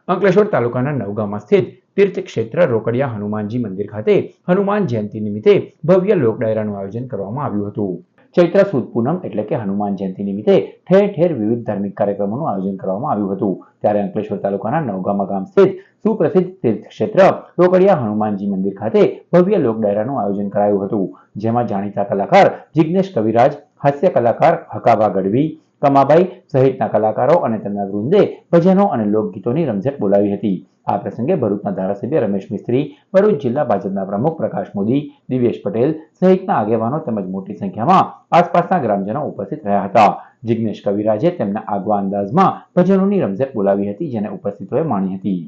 અંકલેશ્વર તાલુકાના નવગામમાં સ્થિત તીર્થક્ષેત્ર રોકડિયા હનુમાનજી મંદિર ખાતે હનુમાન જયંતિ નિમિત્તે ભવ્ય લોક ડાયરાનું આયોજન કરવામાં આવ્યું હતું। ચૈત્ર સુદ પૂનમ એટલે કે હનુમાન જયંતિ નિમિત્તે ઠેર ઠેર વિવિધ ધાર્મિક કાર્યક્રમોનું આયોજન કરવામાં આવ્યું હતું। ત્યારે અંકલેશ્વર તાલુકાના નવગામા ગામ સ્થિત સુપ્રસિદ્ધ તીર્થક્ષેત્ર રોકડિયા હનુમાનજી મંદિર ખાતે ભવ્ય લોક ડાયરાનું આયોજન કરાયું હતું, જેમાં જાણીતા કલાકાર જિગ્નેશ કવિરાજ, હાસ્ય કલાકાર હકાભા ગઢવી, કમાબાઈ સહિતના કલાકારો અને તેમના વૃંદે ભજનો અને લોકગીતોની રમઝટ બોલાવી હતી। આ પ્રસંગે ભરૂચના ધારાસભ્ય રમેશ મિસ્ત્રી, ભરૂચ જિલ્લા ભાજપના પ્રમુખ પ્રકાશ મોદી, દિવેશ પટેલ સહિતના આગેવાનો તેમજ મોટી સંખ્યામાં આસપાસના ગ્રામજનો ઉપસ્થિત રહ્યા હતા। જિગ્નેશ કવિરાજે તેમના આગવા અંદાજમાં ભજનોની રમઝટ બોલાવી હતી, જેને ઉપસ્થિતોએ માણી હતી।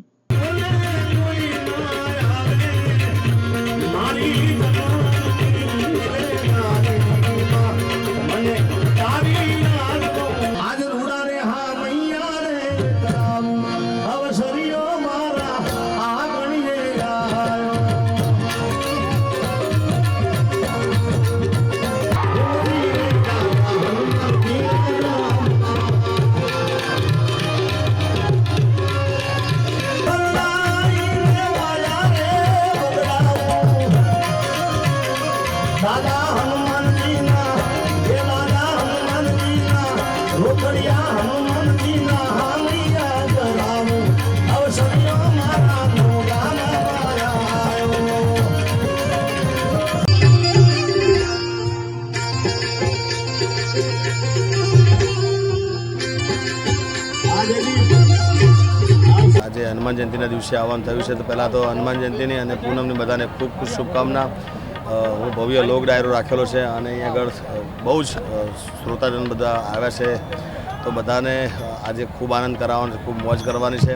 આજે હનુમાન જયંતિના દિવસે આવવાનું થયું છે, તો પહેલાં તો હનુમાન જયંતિની અને પૂનમની બધાને ખૂબ ખૂબ શુભકામના। હું ભવ્ય લોક ડાયરો રાખેલો છે અને અહીં આગળ બહુ જ શ્રોતાજન બધા આવ્યા છે, તો બધાને આજે ખૂબ આનંદ કરાવવાનો છે, ખૂબ મોજ કરવાની છે।